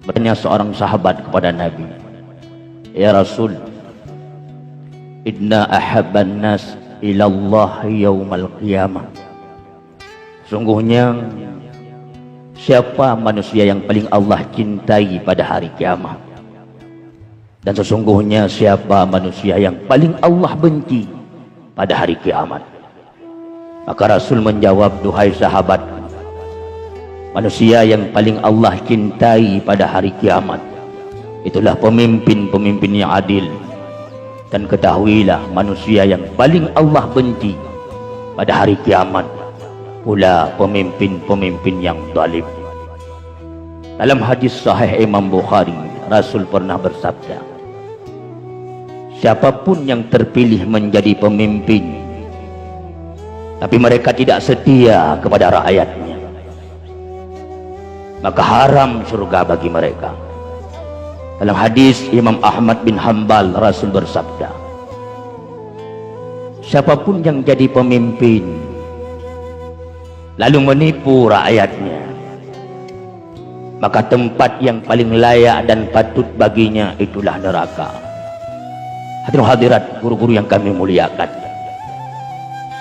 Bertanya seorang sahabat kepada Nabi, "Ya Rasul, inna ahabban nas ilallah yaumal qiyamah." Sungguhnya siapa manusia yang paling Allah cintai pada hari kiamat? Dan sesungguhnya siapa manusia yang paling Allah benci pada hari kiamat? Maka Rasul menjawab, "Duhai sahabat, manusia yang paling Allah cintai pada hari kiamat itulah pemimpin-pemimpin yang adil. Dan ketahuilah, manusia yang paling Allah benci pada hari kiamat pula pemimpin-pemimpin yang zalim." Dalam hadis sahih Imam Bukhari, Rasul pernah bersabda, siapapun yang terpilih menjadi pemimpin tapi mereka tidak setia kepada rakyatnya, maka haram surga bagi mereka. Dalam hadis Imam Ahmad bin Hanbal, Rasul bersabda, siapapun yang jadi pemimpin lalu menipu rakyatnya, maka tempat yang paling layak dan patut baginya itulah neraka. Hadirin hadirat, guru-guru yang kami muliakan,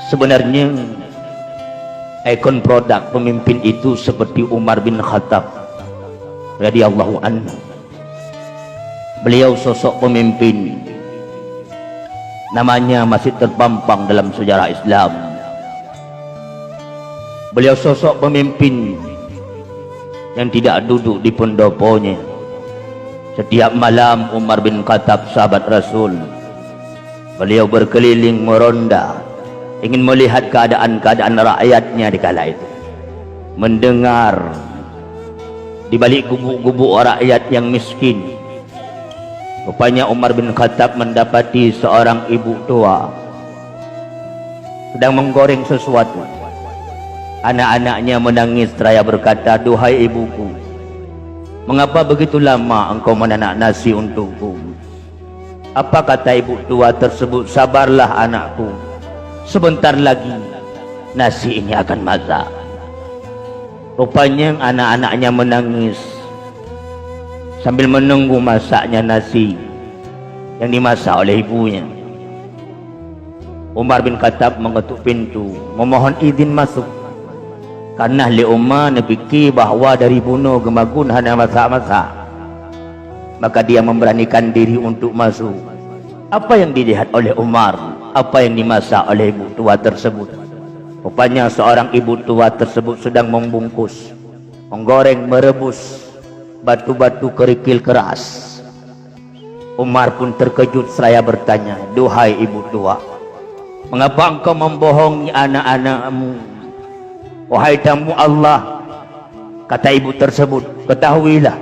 sebenarnya ikon produk pemimpin itu seperti Umar bin Khattab radhiyallahu anhu. Beliau sosok pemimpin, namanya masih terpampang dalam sejarah Islam. Beliau sosok pemimpin yang tidak duduk di pendoponya. Setiap malam Umar bin Khattab, sahabat Rasul, beliau berkeliling meronda, ingin melihat keadaan-keadaan rakyatnya di kala itu, mendengar di balik gubuk-gubuk rakyat yang miskin. Rupanya Umar bin Khattab mendapati seorang ibu tua sedang menggoreng sesuatu. Anak-anaknya menangis seraya berkata, "Duhai ibuku, mengapa begitu lama engkau menanak nasi untukku?" Apa kata ibu tua tersebut? "Sabarlah anakku, sebentar lagi nasi ini akan masak." Rupanya anak-anaknya menangis sambil menunggu masaknya nasi yang dimasak oleh ibunya. Umar bin Khattab mengetuk pintu, memohon izin masuk. Karena li Umar fikir bahawa dari bunuh gemagun hanya masak-masak, maka dia memberanikan diri untuk masuk. Apa yang dilihat oleh Umar? Apa yang dimasak oleh ibu tua tersebut? Rupanya seorang ibu tua tersebut sedang membungkus, menggoreng, merebus batu-batu kerikil keras. Umar pun terkejut seraya bertanya, "Duhai ibu tua, mengapa engkau membohongi anak-anakmu?" "Wahai tamu Allah," kata ibu tersebut, "ketahuilah,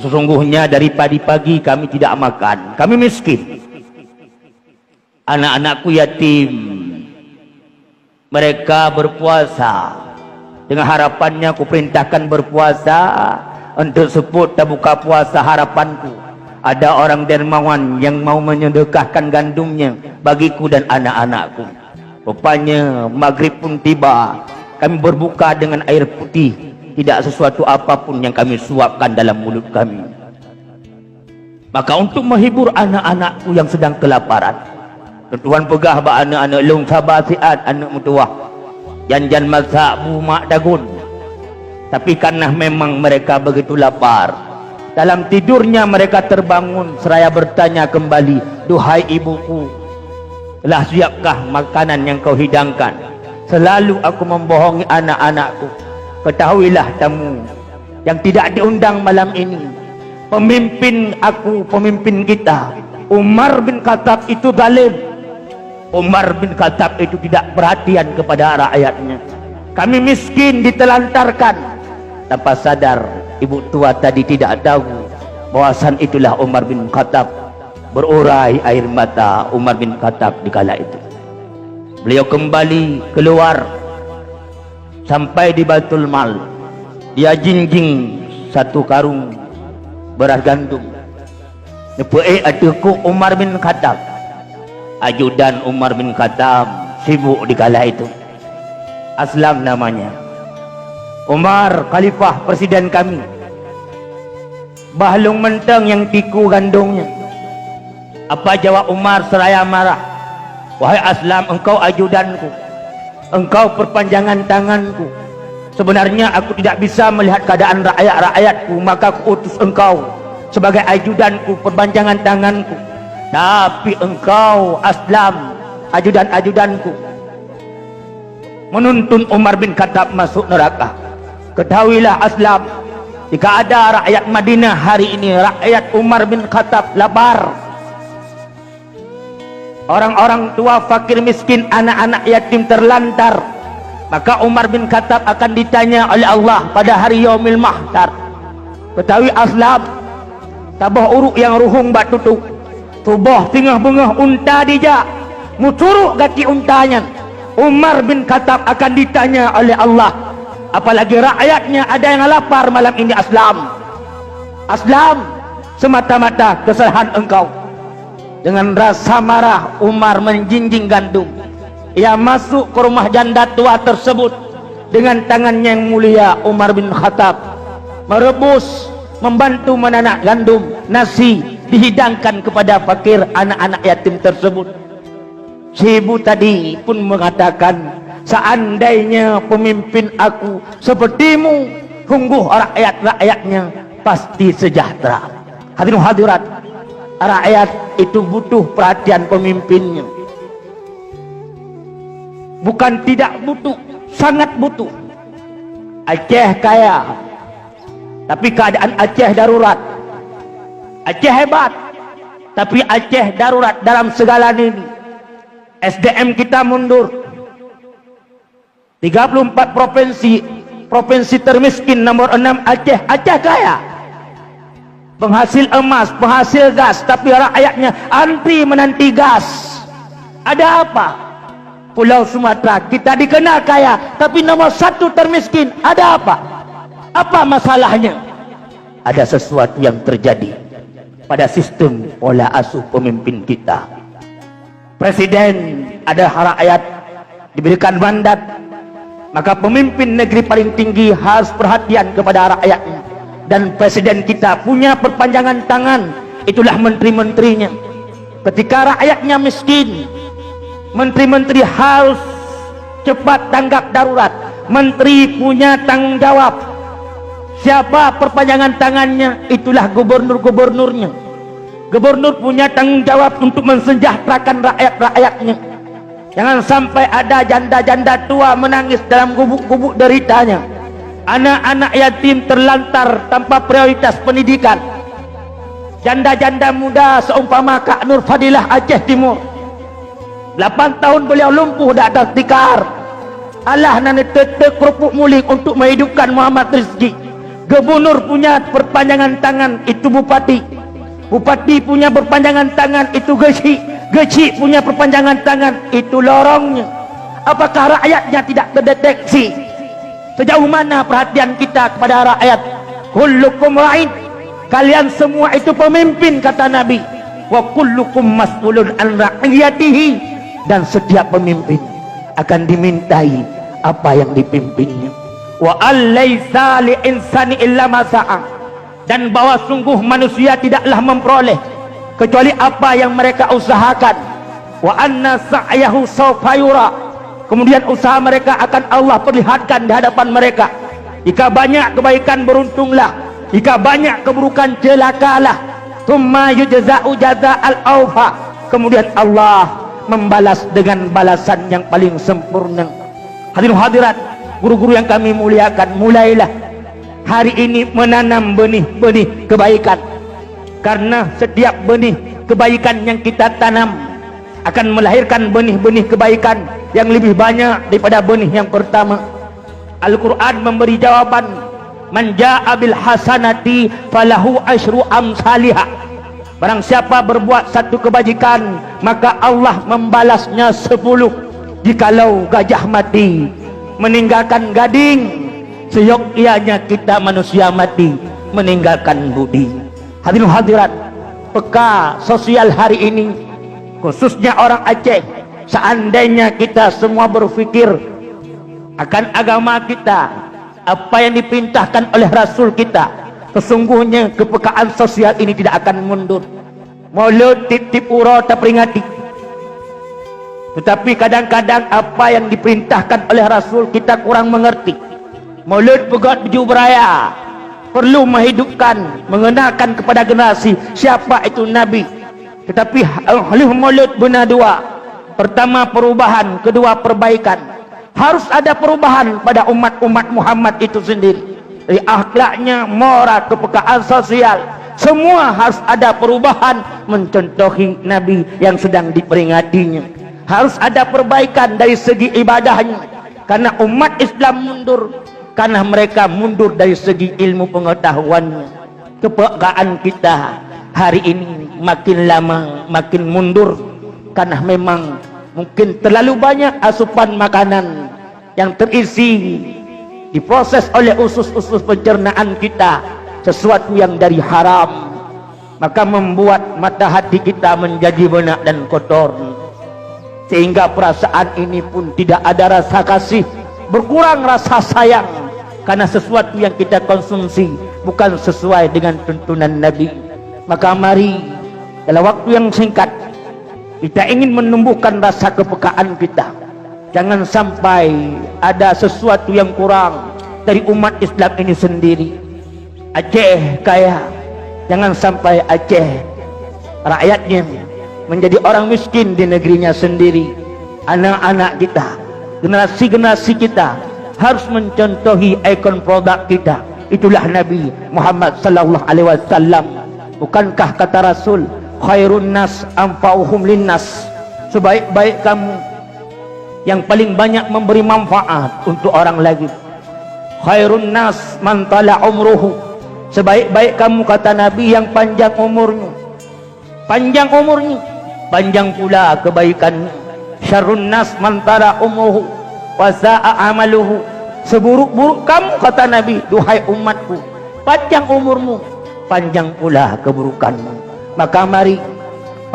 sesungguhnya dari pagi-pagi kami tidak makan, kami miskin. Anak-anakku yatim, mereka berpuasa. Dengan harapannya ku perintahkan berpuasa untuk sebut dan buka puasa harapanku. Ada orang dermawan yang mau menyedekahkan gandumnya bagiku dan anak-anakku." Rupanya maghrib pun tiba, kami berbuka dengan air putih, tidak sesuatu apapun yang kami suapkan dalam mulut kami. Maka untuk menghibur anak-anakku yang sedang kelaparan, Tuan pegah ba anak-anak long sabar siat anak mutuah janjan masak bumak dagun. Tapi karena memang mereka begitu lapar, dalam tidurnya mereka terbangun seraya bertanya kembali, "Duhai ibuku, telah siapkah makanan yang kau hidangkan? Selalu aku membohongi anak-anakku. Ketahuilah tamu yang tidak diundang malam ini, pemimpin aku, pemimpin kita, Umar bin Khattab itu zalim. Umar bin Khattab itu tidak perhatian kepada rakyatnya. Kami miskin ditelantarkan." Tanpa sadar ibu tua tadi tidak tahu bahwasan itulah Umar bin Khattab. Berurai air mata Umar bin Khattab di kala itu. Beliau kembali keluar sampai di Baitul Mal. Dia jinjing satu karung beras gandum. Nepue atuku Umar bin Khattab. Ajudan Umar bin Khattab sibuk di kala itu. Aslam namanya. Umar, khalifah presiden kami, bahlung menteng yang tiku gandungnya. Apa jawab Umar seraya marah? Wahai Aslam, engkau ajudanku, engkau perpanjangan tanganku. Sebenarnya aku tidak bisa melihat keadaan rakyat-rakyatku, maka aku utus engkau sebagai ajudanku, perpanjangan tanganku. Tapi engkau Aslam, ajudan-ajudanku, menuntun Umar bin Khattab masuk neraka. Ketahuilah Aslam, jika ada rakyat Madinah hari ini, rakyat Umar bin Khattab lapar, orang-orang tua fakir miskin, anak-anak yatim terlantar, maka Umar bin Khattab akan ditanya oleh Allah pada hari yaumil mahsyar. Ketahui Aslam, tabah uruk yang ruhung bak tutuk, tubah tingah bengah unta dijak, mucuruk gati untanya. Umar bin Khattab akan ditanya oleh Allah, apalagi rakyatnya ada yang lapar malam ini. Aslam, Aslam, semata-mata kesalahan engkau. Dengan rasa marah Umar menjinjing gandum. Ia masuk ke rumah janda tua tersebut. Dengan tangannya yang mulia Umar bin Khattab merebus, membantu menanak gandum, nasi dihidangkan kepada fakir anak-anak yatim tersebut. Si ibu tadi pun mengatakan, seandainya pemimpin aku sepertimu, sungguh rakyat-rakyatnya pasti sejahtera. Hadirin hadirat, rakyat itu butuh perhatian pemimpinnya. Bukan tidak butuh, sangat butuh. Aceh kaya, tapi keadaan Aceh darurat. Aceh hebat, tapi Aceh darurat dalam segala ini. SDM kita mundur. 34 provinsi, provinsi termiskin nomor 6 Aceh. Aceh kaya, penghasil emas, penghasil gas, tapi rakyatnya antri menanti gas. Ada apa? Pulau Sumatera kita dikenal kaya, tapi nomor 1 termiskin. Ada apa? Apa masalahnya? Ada sesuatu yang terjadi pada sistem pola asuh pemimpin kita. Presiden adalah rakyat, diberikan mandat, maka pemimpin negeri paling tinggi harus perhatian kepada rakyatnya. Dan presiden kita punya perpanjangan tangan, itulah menteri-menterinya. Ketika rakyatnya miskin, menteri-menteri harus cepat tanggap darurat. Menteri punya tanggung jawab. Siapa perpanjangan tangannya? Itulah gubernur-gubernurnya. Gubernur punya tanggung jawab untuk mensejahterakan rakyat-rakyatnya. Jangan sampai ada janda-janda tua menangis dalam gubuk-gubuk deritanya. Anak-anak yatim terlantar tanpa prioritas pendidikan. Janda-janda muda seumpama Kak Nur Fadilah Aceh Timur, 8 tahun beliau lumpuh dak ada tikar. Allah nane tetek kerupuk muling untuk menghidupkan Muhammad Rizki. Gubernur punya perpanjangan tangan, itu bupati. Bupati punya perpanjangan tangan, itu geci. Geci punya perpanjangan tangan, itu lorongnya. Apakah rakyatnya tidak terdeteksi? Sejauh mana perhatian kita kepada rakyat? Kullukum ra'in, kalian semua itu pemimpin, kata Nabi. Wa kullukum mas'ulun an ra'iyatihi, dan setiap pemimpin akan dimintai apa yang dipimpinnya. Wa allaisa li insani illa ma sa'a, dan bahwa sungguh manusia tidaklah memperoleh kecuali apa yang mereka usahakan. Wa anna sa'yahu sawfa yura, kemudian usaha mereka akan Allah perlihatkan di hadapan mereka. Jika banyak kebaikan beruntunglah, jika banyak keburukan celakalah. Tsumma yujza'u jaza'al awfa, kemudian Allah membalas dengan balasan yang paling sempurna. Hadirin hadirat, guru-guru yang kami muliakan, mulailah hari ini menanam benih-benih kebaikan. Karena setiap benih kebaikan yang kita tanam akan melahirkan benih-benih kebaikan yang lebih banyak daripada benih yang pertama. Al-Quran memberi jawaban, man ja'a bil hasanati falahu asyru amsalihah. Barang siapa berbuat satu kebajikan, maka Allah membalasnya 10. Jikalau gajah mati meninggalkan gading, seyogyanya kita manusia mati meninggalkan budi. Hadirin hadirat, peka sosial hari ini, khususnya orang Aceh, seandainya kita semua berfikir akan agama kita, apa yang diperintahkan oleh Rasul kita, Sesungguhnya kepekaan sosial ini tidak akan mundur. Maulud tip-tip ura tak peringati. Tetapi kadang-kadang apa yang diperintahkan oleh Rasul kita kurang mengerti. Maulud pegat baju beraya perlu menghidupkan, mengenalkan kepada generasi siapa itu Nabi. Tetapi oleh Maulud benar dua. Pertama perubahan, kedua perbaikan. Harus ada perubahan pada umat-umat Muhammad itu sendiri. Dari akhlaknya, moral, kepekaan sosial, semua harus ada perubahan mencontohi Nabi yang sedang diperingatinya. Harus ada perbaikan dari segi ibadahnya, karena umat Islam mundur karena mereka mundur dari segi ilmu pengetahuannya. Kepekaan kita hari ini makin lama makin mundur karena memang mungkin terlalu banyak asupan makanan yang terisi diproses oleh usus-usus pencernaan kita, sesuatu yang dari haram, maka membuat mata hati kita menjadi benak dan kotor, sehingga perasaan ini pun tidak ada rasa kasih, berkurang rasa sayang, karena sesuatu yang kita konsumsi bukan sesuai dengan tuntunan Nabi. Maka mari dalam waktu yang singkat kita ingin menumbuhkan rasa kepekaan kita. Jangan sampai ada sesuatu yang kurang dari umat Islam ini sendiri. Aceh kaya, jangan sampai Aceh rakyatnya menjadi orang miskin di negerinya sendiri. Anak-anak kita, generasi-generasi kita harus mencontohi ikon produk kita. Itulah Nabi Muhammad sallallahu alaihi wasallam. Bukankah kata Rasul, khairun nas anfa'uhum linnas, sebaik-baik kamu yang paling banyak memberi manfaat untuk orang lain. Khairun nas man tala umruhu, sebaik-baik kamu kata Nabi yang panjang umurnya. Panjang umurnya, panjang pula kebaikannya. Syarrun nas man tala umruhu wa sa'a amaluhu, seburuk-buruk kamu kata Nabi, duhai umatku, panjang umurmu, panjang pula keburukanmu. Maka mari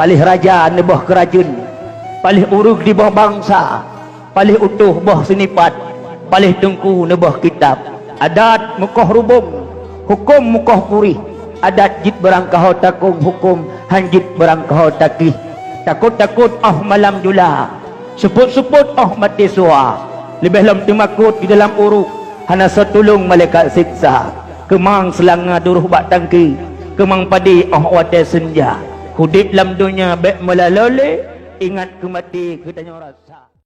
palih raja di bawah kerajaan, palih urug di bawah bangsa, palih utuh bawah senipat, palih tengku di bawah kitab. Adat mukoh rubung, hukum mukoh purih. Adat jit berangkau takung, hukum hanjit berangkau takih. Takut-takut malam jula, sebut-sebut mati sua. Lebih lam timakut di dalam uruk, hana setulung malaikat siksa. Kemang selanga duruh bak tangki, kemang padi wate senja. Hudip lam dunia baik melalole, ingat kemati kita rasa.